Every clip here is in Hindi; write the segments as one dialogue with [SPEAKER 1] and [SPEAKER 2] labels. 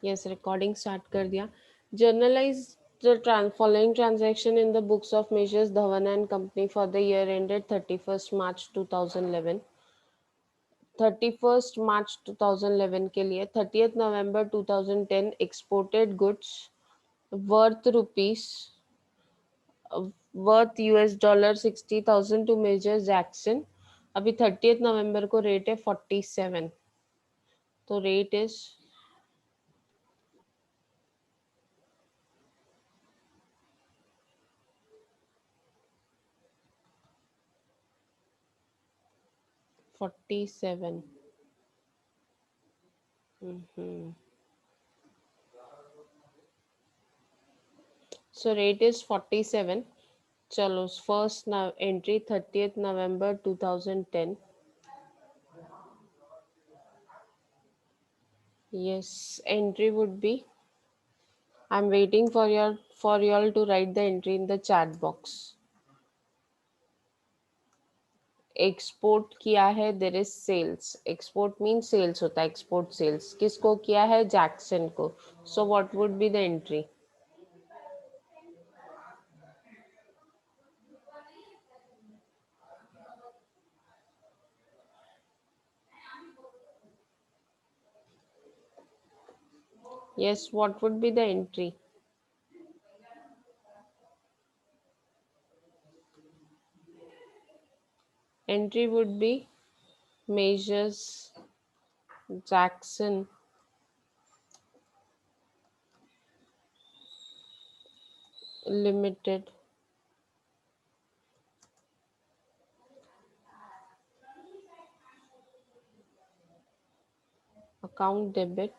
[SPEAKER 1] Yes, recording start कर दिया. Journalize the following transaction in the books of measures Dhawan and Company for the year ended 31st March 2011. 31st March 2011 के लिए 30th November 2010 exported goods worth rupees worth US dollar 60,000 to Major Jackson. अभी 30th November को रेट है 47. तो rate is 47. So rate is 47. चलो first entry 30th November 2010. Yes, entry would be. I'm waiting for y'all to write the entry in the chat box. Export किया है there is sales. Export mean sales होता है. एक्सपोर्ट सेल्स किसको किया है? जैक्सन को. So what would be the entry? Yes, what would be the entry? Entry would be Measures Jackson Limited. Account debit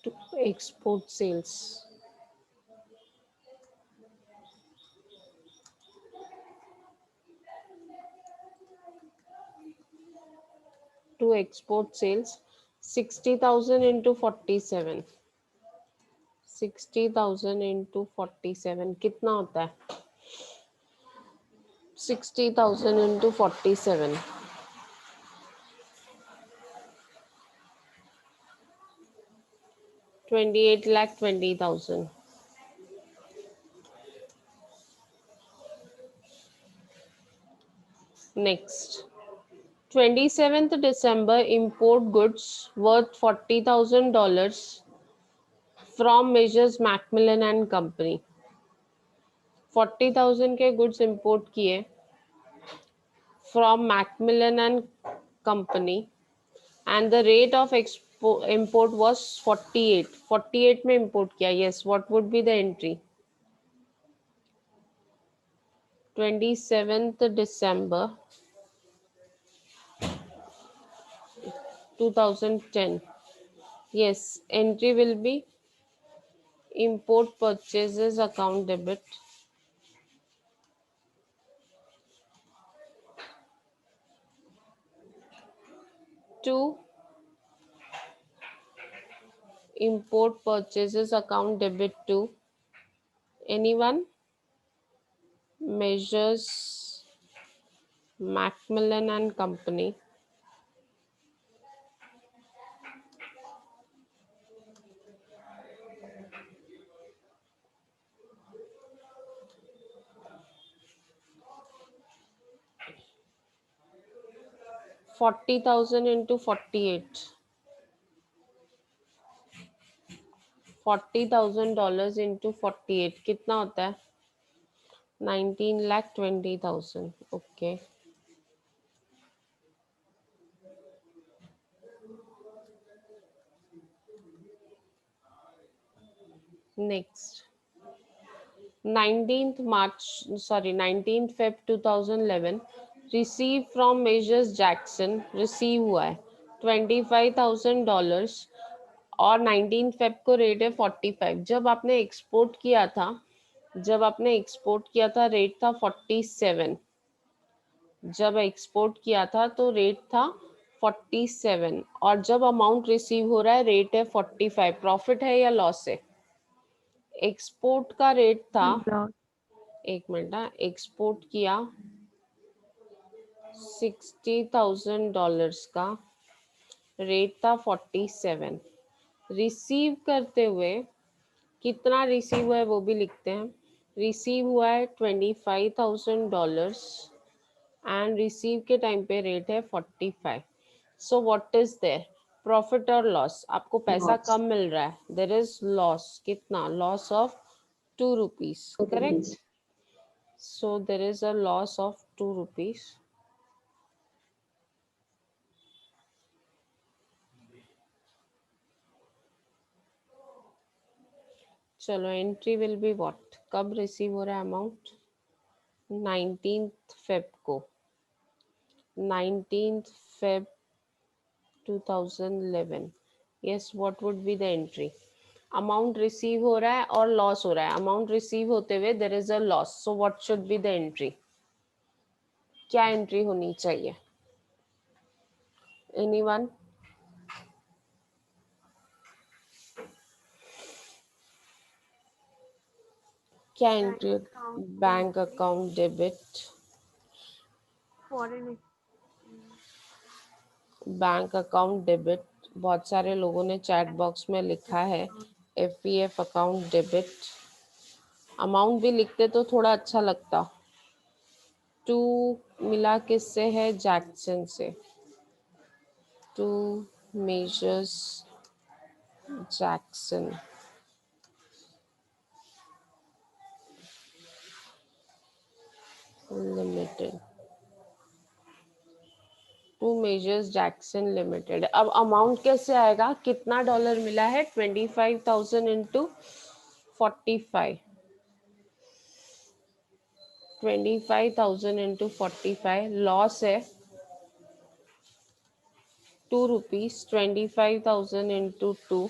[SPEAKER 1] to export sales. To export sales 60,000 into 47. 60,000 into 47 कितना होता है? 60,000 into 47. 28,20,000. Next. 27th December import goods worth $40,000 from Measures Macmillan and Company. 40,000 के गुड्स इंपोर्ट किए from Macmillan and company and the rate of import was 48. 48 में इंपोर्ट किया. Yes, what would be the entry? 27th December 2010. Yes, entry will be import purchases account debit to import purchases account debit to anyone? Measures Macmillan and Company. $40,000 into 48. $40,000 into 48 कितना होता है? 19,20,000. Okay. Next. 19th Feb 2011 received from Measures Jackson. Receive हुआ है $25,000 और 19 फेब को रेट है 45. जब आपने एक्सपोर्ट किया था रेट था 47. जब एक्सपोर्ट किया था तो रेट था 47 और जब अमाउंट रिसीव हो रहा है रेट है 45. प्रॉफिट है या लॉस है? एक्सपोर्ट का रेट था
[SPEAKER 2] लॉस.
[SPEAKER 1] एक मिनट ना. एक्सपोर्ट किया $60,000 का रेट था 47। रिसीव करते हुए कितना रिसीव हुआ है वो भी लिखते हैं। रिसीव हुआ है $25,000 एंड रिसीव के टाइम पे रेट है 45। So what is there, profit और लॉस? आपको पैसा
[SPEAKER 2] Loss.
[SPEAKER 1] कम मिल रहा है, देर इज लॉस। कितना? Loss of 2 rupees,
[SPEAKER 2] 2 rupees.
[SPEAKER 1] Correct? So there is a loss of 2 rupees. चलो, एंट्री विल बी व्हाट? कब रिसीव हो रहा है अमाउंट? 19 फेब को, 19 Feb 2011। yes, what would be the entry? Amount receive हो रहा है और लॉस हो रहा है। अमाउंट रिसीव होते हुए देर is a loss, so what should be the entry? क्या एंट्री होनी चाहिए? एनीवन? क्या
[SPEAKER 3] bank
[SPEAKER 1] entry?
[SPEAKER 3] Account
[SPEAKER 1] bank
[SPEAKER 3] debit,
[SPEAKER 1] account debit.
[SPEAKER 3] Foreign
[SPEAKER 1] bank account debit, बहुत सारे लोगों ने चैट बॉक्स में लिखा है
[SPEAKER 3] account.
[SPEAKER 1] F account debit. Amount भी लिखते तो थोड़ा अच्छा लगता। टू मिला किससे है? जैक्सन से। To messrs Jackson Limited. To messrs Jackson Limited. अब अमाउंट कैसे आएगा? कितना डॉलर मिला है? 25,000 इंटू 45। 25,000 इंटू 45। लॉस है 2 rupees. 25,000 into 2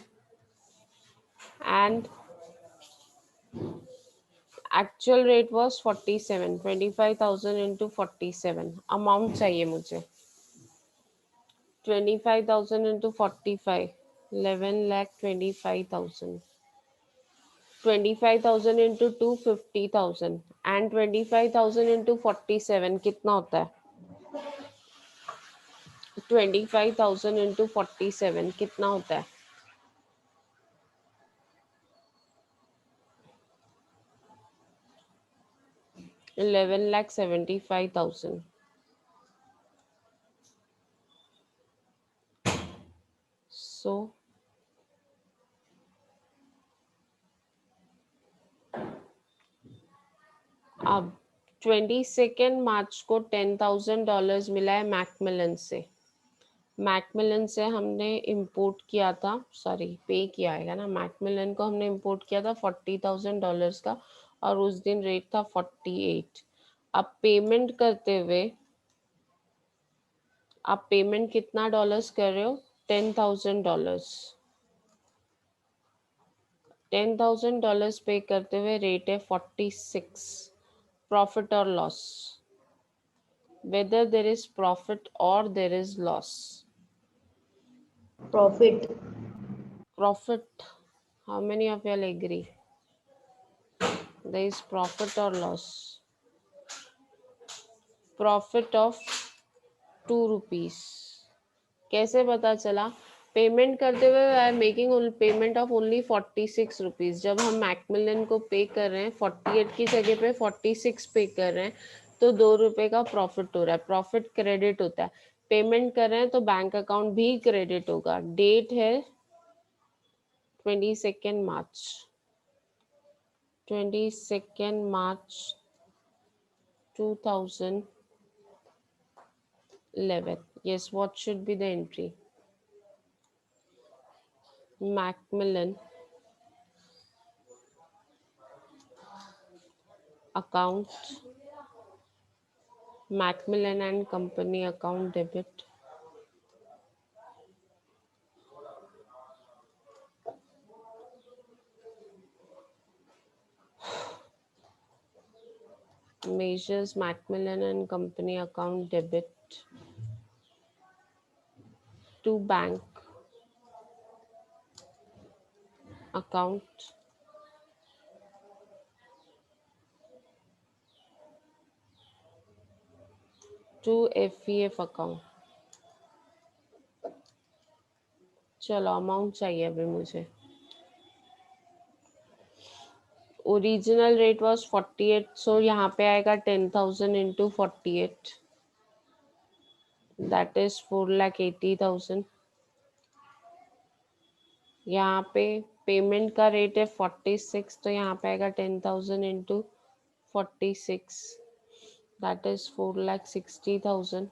[SPEAKER 1] and actual rate was 47। 25,000 into 47। Amount चाहिए मुझे। 25,000 into 45, 11,25,000. 25,000 into 2, 50,000 and 25,000 into 47 कितना होता है? 25,000 into 47 कितना होता है? 11,75,000. So अब 22 मार्च को $10,000 मिला है मैकमिलन से। मैकमिलन से हमने इंपोर्ट किया था, सॉरी पे किया है ना, मैकमिलन को हमने इंपोर्ट किया था $40,000 का और उस दिन रेट था 48। अब पेमेंट करते हुए आप पेमेंट कितना डॉलर्स कर रहे हो? $10,000। $10,000 पे करते हुए रेट है 46। प्रॉफिट और loss, whether there is profit or there is loss?
[SPEAKER 2] Profit.
[SPEAKER 1] Profit. How many of you all agree? There is profit or loss? Profit of 2 rupees. कैसे पता चला? पेमेंट करते हुए I am making payment of only 46 rupees. जब हम मैकमिलन को पे कर रहे हैं 48 की जगह पे 46 पे कर रहे हैं तो 2 रुपए का प्रॉफिट हो रहा है। प्रॉफिट क्रेडिट होता है। पेमेंट कर रहे हैं तो बैंक अकाउंट भी क्रेडिट होगा। डेट है 22 मार्च। 22 मार्च 2011। yes, what should be the entry? Macmillan account, Macmillan and Company account debit, measures Macmillan and Company account debit to bank account to FVF account. चलो अमाउंट चाहिए अभी मुझे। ओरिजिनल रेट वाज 48, सो यहाँ पे आएगा 10,000 इंटू 48, दैट इज 4,80,000। यहाँ पे पेमेंट का रेट है 46, तो यहाँ पे आएगा 10,000 इंटू 46, दैट इज 4,60,000।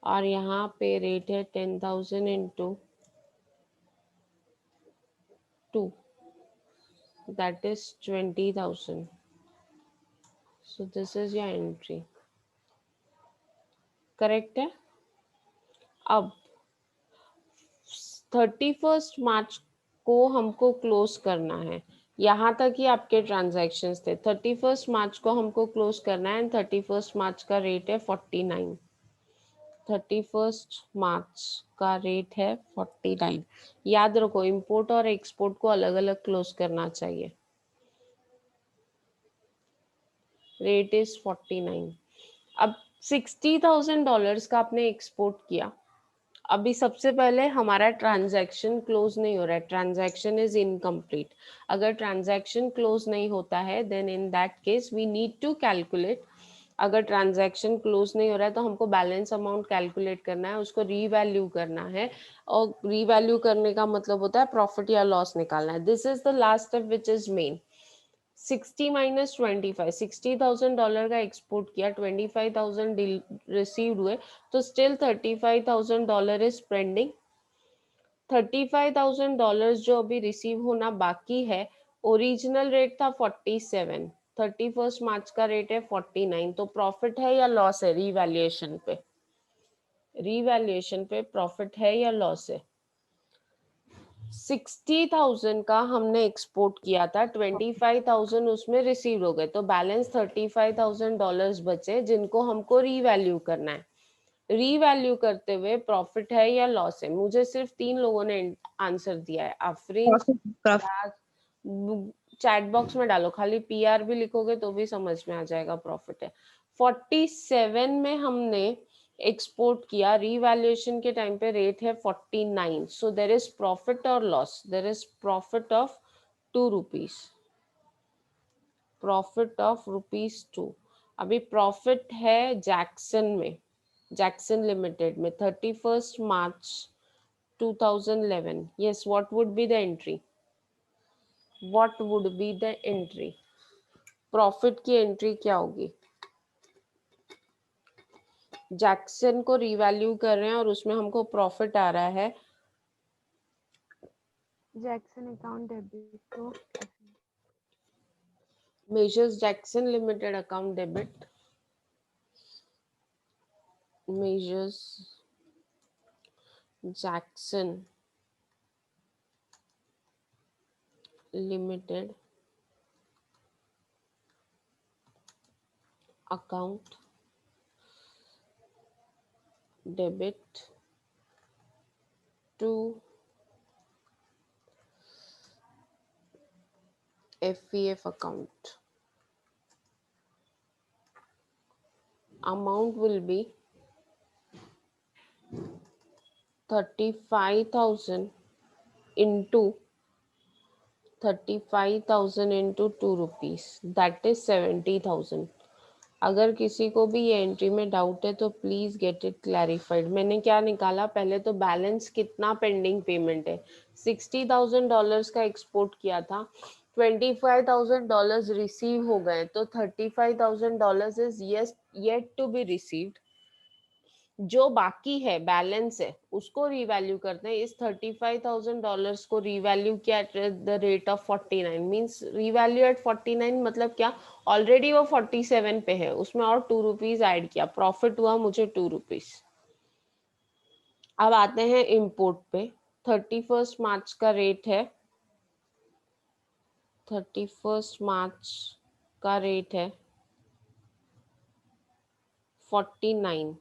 [SPEAKER 1] और यहाँ पे रेट है 10,000 into 2, that is 20,000। So this is your entry, correct है। अब 31 मार्च को हमको क्लोज करना है। यहाँ तक ही आपके ट्रांजैक्शंस थे। 31 मार्च को हमको क्लोज करना है एंड 31 मार्च का रेट है 49। 31 मार्च का रेट है 49। याद रखो इंपोर्ट और एक्सपोर्ट को अलग अलग क्लोज करना चाहिए। Rate is 49। अब $60,000 का आपने एक्सपोर्ट किया। अभी सबसे पहले हमारा ट्रांजैक्शन क्लोज नहीं हो रहा है, ट्रांजैक्शन इज इनकम्प्लीट। अगर ट्रांजैक्शन क्लोज नहीं होता है then in that case we need to calculate. अगर ट्रांजैक्शन क्लोज नहीं हो रहा है तो हमको बैलेंस अमाउंट कैलकुलेट करना है, उसको रीवैल्यू करना है। और रीवैल्यू करने का मतलब होता है प्रॉफिट या लॉस निकालना है। This is the last step which is main. 60 minus 25, $60,000 का एक्सपोर्ट किया, 25,000 रिसीव्ड हुए, तो स्टिल $35,000 इज पेंडिंग। $35,000 जो अभी रिसीव होना बाकी है। ओरिजिनल रेट था 47, 31 मार्च का रेट है 49, तो प्रॉफिट है या लॉस है रीवैल्यूएशन पे? रीवैल्यूएशन पे प्रॉफिट है या लॉस है? 60,000 का हमने एक्सपोर्ट किया था, 25,000 उसमें रिसीव हो गए, तो बैलेंस $35,000 बचे जिनको हमको रीवैल्यू करना है। रीवैल्यू करते हुए प्रॉफिट है या लॉस है? मुझे सिर्फ 3 लोगों ने आंसर दिया है, आफरीन, चैट बॉक्स में डालो, खाली PR भी लिखोगे तो भी समझ में आ जाएगा प्रॉफिट है। 47 में हमने एक्सपोर्ट किया, रीवैल्यूएशन के टाइम पे रेट है 49, सो देर इज प्रॉफिट और loss? There is profit of 2 rupees, profit of ₹2। अभी प्रॉफिट है जैक्सन में, जैक्सन लिमिटेड में 31 मार्च 2011। yes, what would be the entry? what would be the entry? Profit की एंट्री क्या होगी? जैक्सन को रिवैल्यू कर रहे हैं और उसमें हमको प्रॉफिट आ रहा है।
[SPEAKER 2] जैक्सन अकाउंट डेबिट को
[SPEAKER 1] messrs Jackson Limited account debit, messrs Jackson Limited account debit to FVF account. Amount will be 35,000 into 35,000 into 2 rupees, that is 70,000। अगर किसी को भी ये एंट्री में डाउट है तो प्लीज गेट इट क्लैरिफाइड। मैंने क्या निकाला, पहले तो बैलेंस कितना पेंडिंग पेमेंट है। $60,000 का एक्सपोर्ट किया था, $25,000 रिसीव हो गए, तो $35,000 is yet to be received. जो बाकी है बैलेंस है उसको रीवैल्यू करते हैं। इस $35,000 को रीवैल्यू किया at the rate of 49, means revalue at 49 मतलब क्या, ऑलरेडी वो 47 पे है, उसमें और 2 रुपीज ऐड किया, प्रॉफिट हुआ मुझे 2 रुपीज। अब आते हैं इंपोर्ट पे। 31 मार्च का रेट है, 31 मार्च का रेट है 49।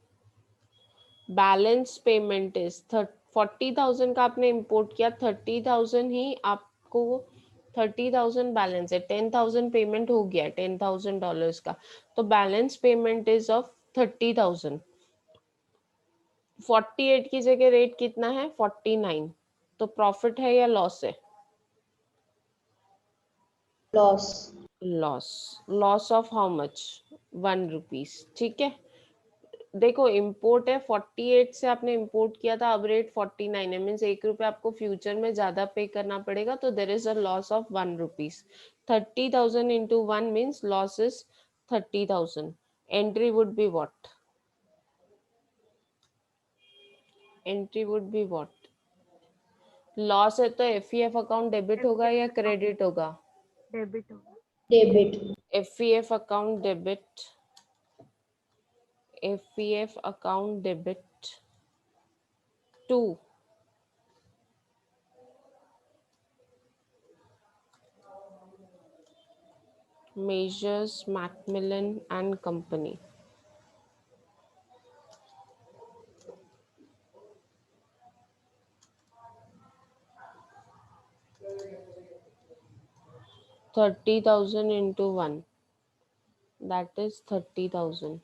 [SPEAKER 1] बैलेंस पेमेंट इज 40,000 का आपने इंपोर्ट किया, 30,000 ही आपको, 30,000 बैलेंस है, 10,000 पेमेंट हो गया $10,000 का, तो बैलेंस पेमेंट इज ऑफ 30,000। 48 की जगह रेट कितना है 49, तो प्रॉफिट है या लॉस है?
[SPEAKER 3] Loss.
[SPEAKER 1] Loss. Loss of how much? 1 rupees. ठीक है, देखो इम्पोर्ट है 48 से आपने इम्पोर्ट किया था, अब रेट 49 है, मीन्स 1 रुपया आपको फ्यूचर में ज्यादा पे करना पड़ेगा, तो देर is a loss of 1 rupees. 30,000 into 1 means loss is 30,000। Entry would be what? Entry would be what? Loss है तो एफईएफ अकाउंट डेबिट होगा या क्रेडिट होगा?
[SPEAKER 2] डेबिट होगा।
[SPEAKER 3] Debit.
[SPEAKER 1] FEF account debit, FEF account debit to Measures Macmillan and Company. $30,000 into 1, that is 30,000.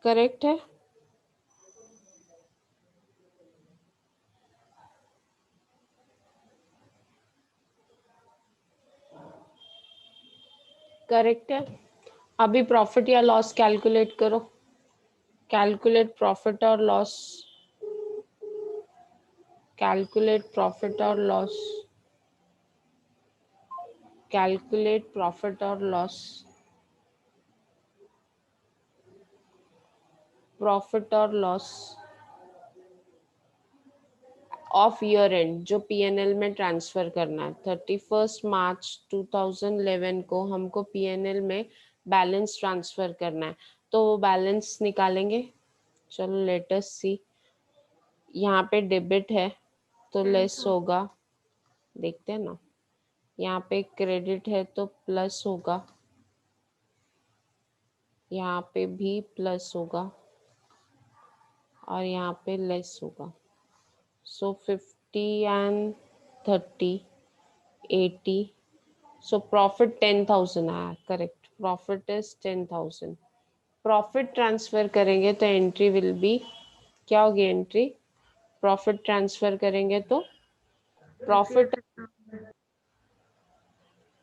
[SPEAKER 1] Correct है? करेक्ट है। अभी प्रॉफिट या लॉस कैलकुलेट करो। कैलकुलेट प्रॉफिट और लॉस। कैलकुलेट प्रॉफिट और लॉस। कैलकुलेट प्रॉफिट और लॉस। प्रॉफिट और लॉस ऑफ ईयर एंड जो पीएनएल में ट्रांसफर करना है। 31 मार्च 2011 को हमको पीएनएल में बैलेंस ट्रांसफर करना है, तो वो बैलेंस निकालेंगे। चलो लेट अस सी। यहाँ पे डेबिट है तो लेस होगा, देखते हैं ना। यहाँ पे क्रेडिट है तो प्लस होगा, यहाँ पे भी प्लस होगा और यहाँ पे लेस होगा। सो 50 एंड 30 80, सो प्रॉफिट 10,000 आया। Correct, profit is 10,000। Profit transfer करेंगे तो एंट्री विल बी, क्या होगी एंट्री? प्रॉफिट ट्रांसफर करेंगे तो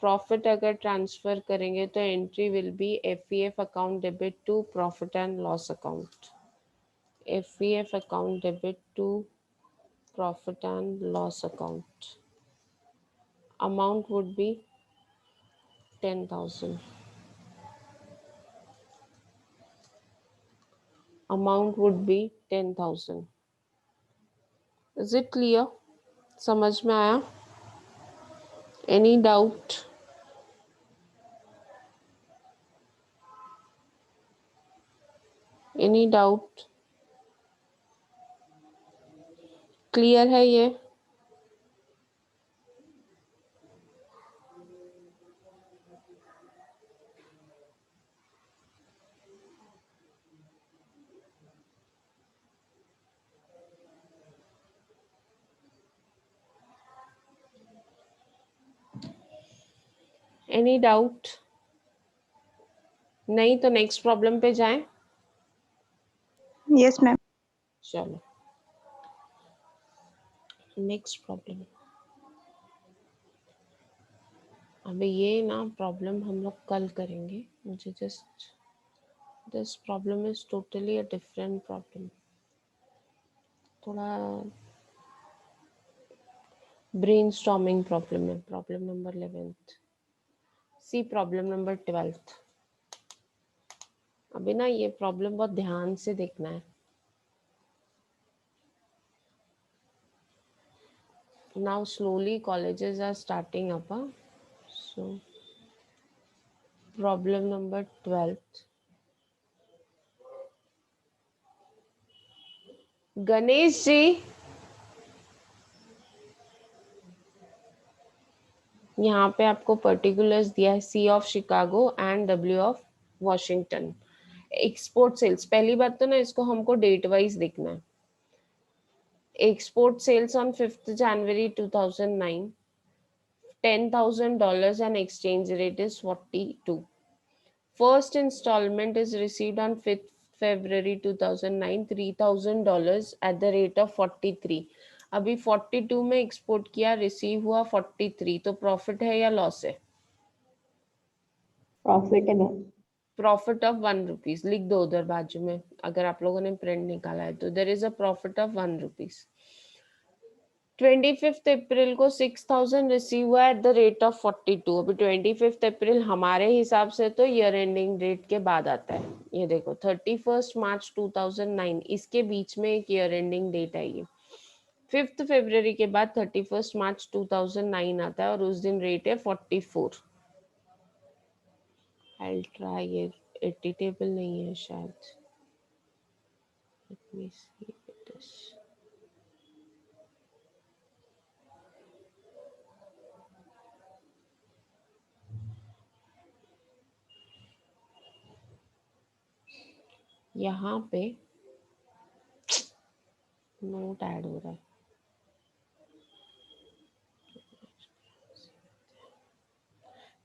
[SPEAKER 1] प्रॉफिट अगर ट्रांसफर करेंगे तो entry will be FEF account debit to profit and loss account. FEF account debit to profit and loss account. Amount would be 10,000। Amount would be 10,000। Is it clear? समझ में आया? Any doubt? Any doubt? Clear है ये? Any doubt? नहीं तो नेक्स्ट प्रॉब्लम पे जाएं।
[SPEAKER 4] Yes ma'am.
[SPEAKER 1] चलो नेक्स्ट प्रॉब्लम। अभी ये ना प्रॉब्लम हम लोग कल करेंगे, मुझे just this problem is totally a different problem. थोड़ा ब्रेनस्टॉर्मिंग प्रॉब्लम है। प्रॉब्लम नंबर 11th, सी प्रॉब्लम नंबर 12th। अभी ना ये प्रॉब्लम बहुत ध्यान से देखना है। Now slowly colleges are starting up, huh? So problem number 12th, Ganesh ji यहाँ पे आपको पर्टिकुलर्स दिया है, C of Chicago and W of Washington. Export sales, पहली बात तो ना इसको हमको डेट वाइज देखना है। Export sales on 5th January 2009, $10,000 and exchange rate is 42. First installment is received on 5th February 2009, $3,000 at the rate of 43. अभी 42 में एक्सपोर्ट किया, रिसीव हुआ 43, तो प्रॉफिट है या लॉस है?
[SPEAKER 3] प्रॉफिट है मैम।
[SPEAKER 1] प्रॉफिट ऑफ ₹1 लिख दो उधर बाजू में, अगर आप लोगों ने प्रिंट निकाला है तो। There is a profit of ₹1। 25 April को 6,000 रिसीव हुआ एट द रेट ऑफ 42। अभी 25 अप्रैल हमारे हिसाब से तो ईयर एंडिंग डेट के बाद आता है। ये देखो 31 मार्च 2009, इसके बीच में एक ईयर एंडिंग डेट आएगी। 5 फरवरी के बाद 31 मार्च 2009 आता है और उस दिन रेट है 44। I'll try, ये 80 टेबल नहीं है शायद। Let me see if it is. यहाँ पे नोट ऐड हो रहा है।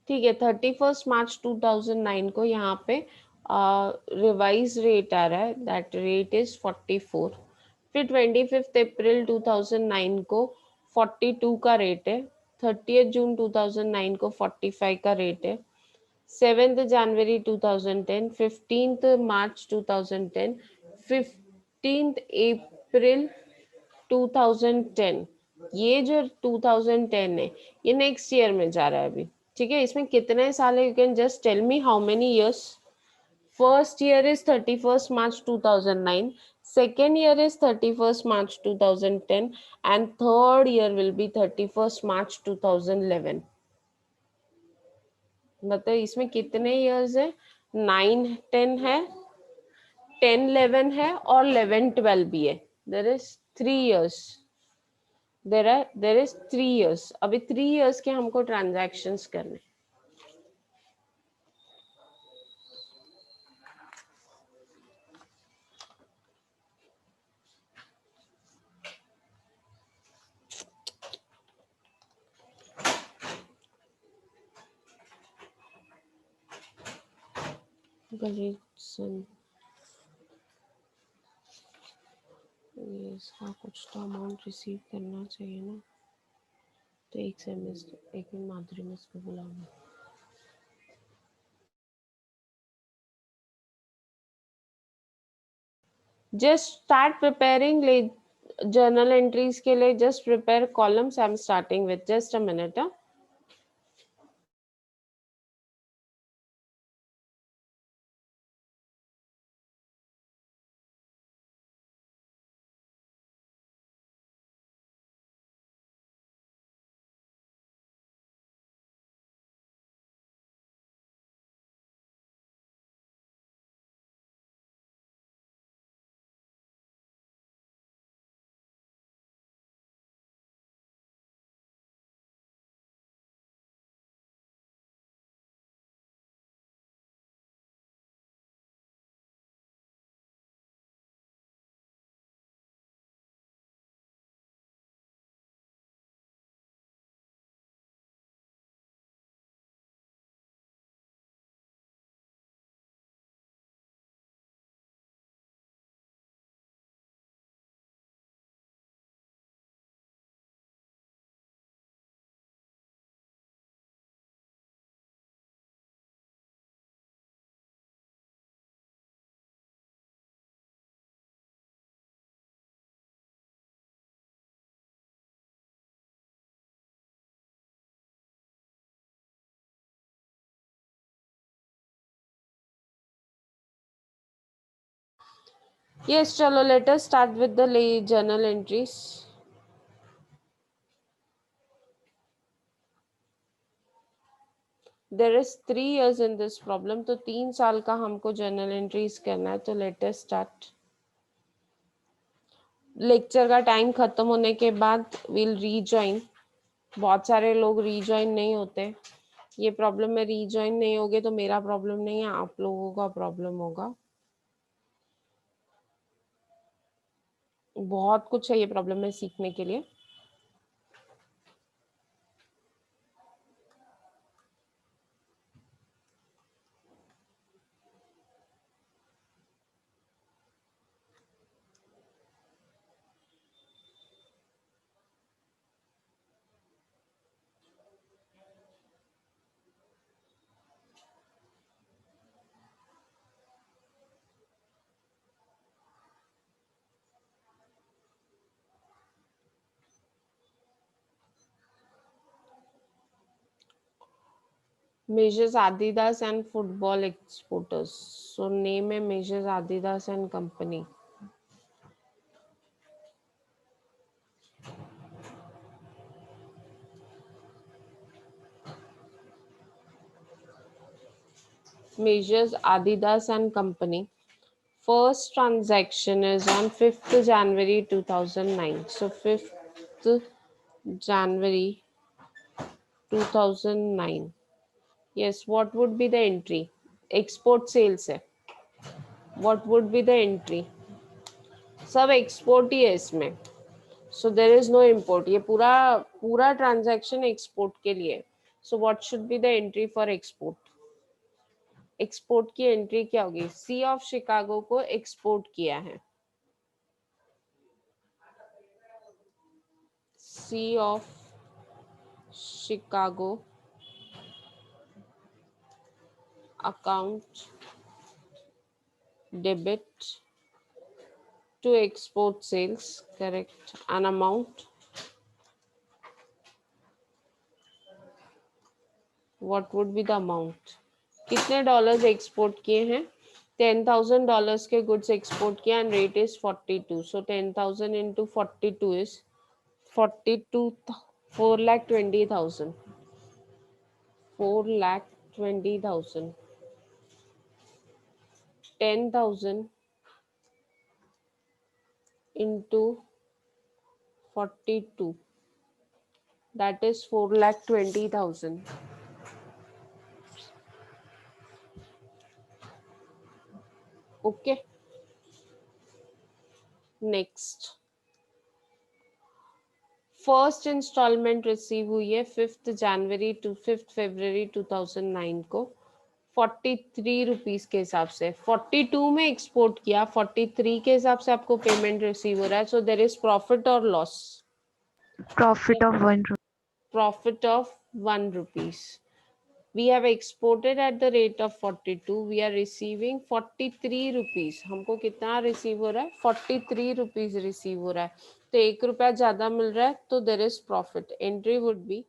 [SPEAKER 1] ठीक है, 31 मार्च 2009 को यहाँ पे रिवाइज रेट आ रहा है, दैट रेट इज 44। फिर 25 अप्रैल 2009 को 42 का रेट है। 30 जून 2009 को 45 का रेट है। 7 जनवरी 2010, 15 मार्च 2010, 15 अप्रैल 2010। ये जो 2010 है ये नेक्स्ट ईयर में जा रहा है अभी। ठीक है, इसमें कितने साल है? You can just tell me how many years. First year is 31 March 2009, second year is 31 March 2010 and third year will be 31 March 2011। बताओ इसमें कितने इयर्स है? 9 10 है, 10 11 है और 11 12 भी है। There is 3 years. There is 3 years. अभी 3 इयर्स के हमको ट्रांजैक्शंस करने। इसका कुछ तो अमाउंट रिसीव करना चाहिए ना, तो एक सेमेस्टर, एक मिनट माधुरी में इसको बुलाऊंगा। Just start preparing journal entries के लिए। Just prepare columns. I am starting with just a minute. Yes, chalo, let us start with the journal entries. There is 3 years in this problem, तो 3 साल का हमको जर्नल एंट्रीज करना है। तो लेट अस स्टार्ट। लेक्चर का टाइम खत्म होने के बाद विल रीजॉइन। बहुत सारे लोग रीजॉइन नहीं होते। ये प्रॉब्लम में रीजॉइन नहीं होगे तो मेरा प्रॉब्लम नहीं है, आप लोगों का प्रॉब्लम होगा। बहुत कुछ है ये प्रॉब्लम में सीखने के लिए। Measures Adidas and football exporters. So name है Measures Adidas and company. Measures Adidas and company. First transaction is on 5th January 2009. So 5th January 2009. Yes, what would be the entry? Export sales है. What would be the entry? सब export ही है इसमें. So there is no import. ये पूरा पूरा transaction export के लिए. So what should be the entry for export? Export की entry क्या होगी? Sea of Chicago को export किया है. Sea of Chicago account debit to export sales, correct, an amount. What would be the amount? कितने डॉलर्स एक्सपोर्ट किए हैं? $10,000 के गुड्स एक्सपोर्ट किया and rate is 42. So 10,000 into 42 is 42 4,20,000. 4,20,000. 10,000 into 42, that is 4,20,000. Okay. Next. First installment receive हुई है 5th जनवरी टू 5th फरवरी 2009 को 43 रुपीज के हिसाब से. 42 में एक्सपोर्ट किया, 43 के हिसाब से आपको पेमेंट रिसीव हो रहा है. सो देर इज प्रॉफिट और loss?
[SPEAKER 2] Profit of 1 rupee.
[SPEAKER 1] Profit of 1 rupees. We have exported at the rate of 42. We are receiving 43 rupees. हमको कितना रिसीव हो रहा है? 43 rupees रिसीव हो रहा है. तो 1 रुपया ज्यादा मिल रहा है, तो there is profit. Entry would be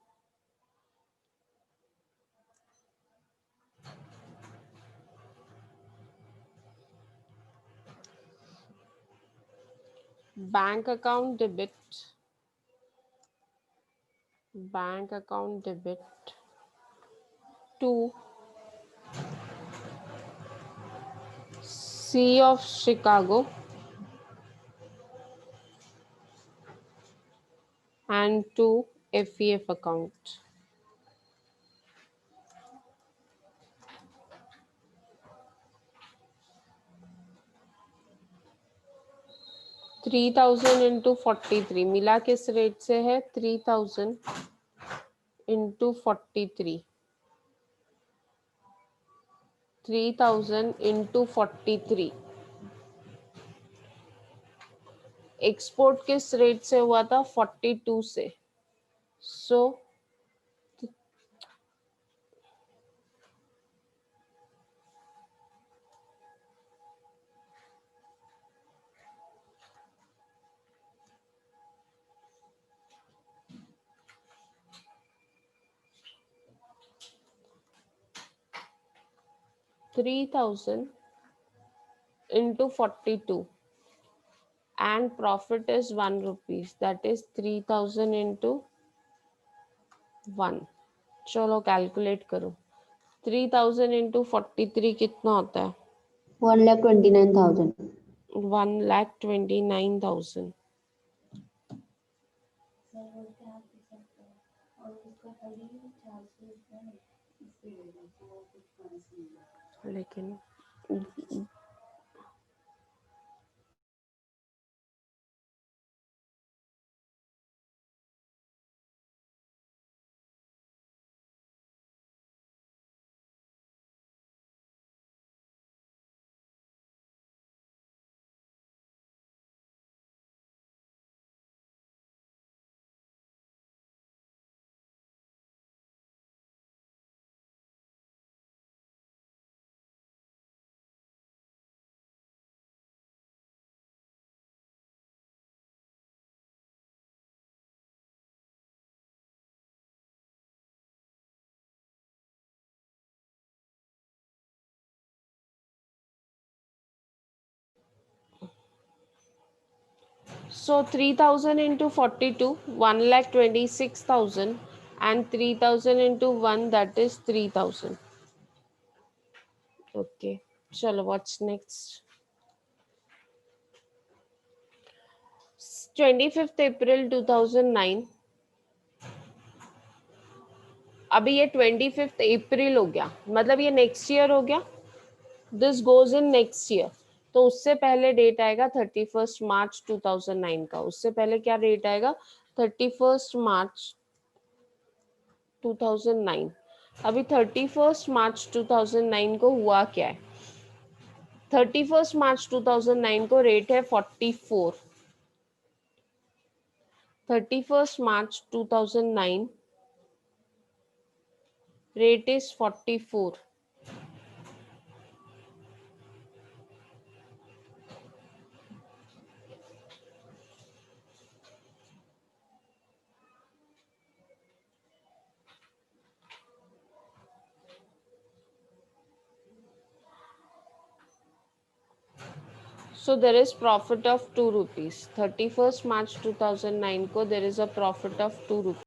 [SPEAKER 1] bank account debit to Sea of Chicago and to FEF account. $3,000 into 43 मिला किस रेट से है? 3,000 into 43. 3,000 into 43. एक्सपोर्ट किस रेट से हुआ था? 42 से. सो so, 3,000 into 42 and profit is 1 rupees, that is 3,000 into 1. चलो कैलकुलेट करो. 3,000 into 43 कितना होता है?
[SPEAKER 3] 1,29,000.
[SPEAKER 1] 1,29,000. लेकिन So 3,000 into 42, 1,26,000, and 3,000 into 1, that is 3,000. Okay, chalo, what's next? 25th April 2009. अभी ये 25th April हो गया, मतलब ये नेक्स्ट ईयर हो गया. This goes in next year. तो उससे पहले डेट आएगा 31st March 2009 का. उससे पहले क्या डेट आएगा? 31st March 2009. अभी 31st March 2009 को हुआ क्या है? 31st March 2009 को रेट है 44. 31st March 2009 rate is 44. So there is profit of 2 rupees. 31st March 2009 को there is a profit of 2 rupees.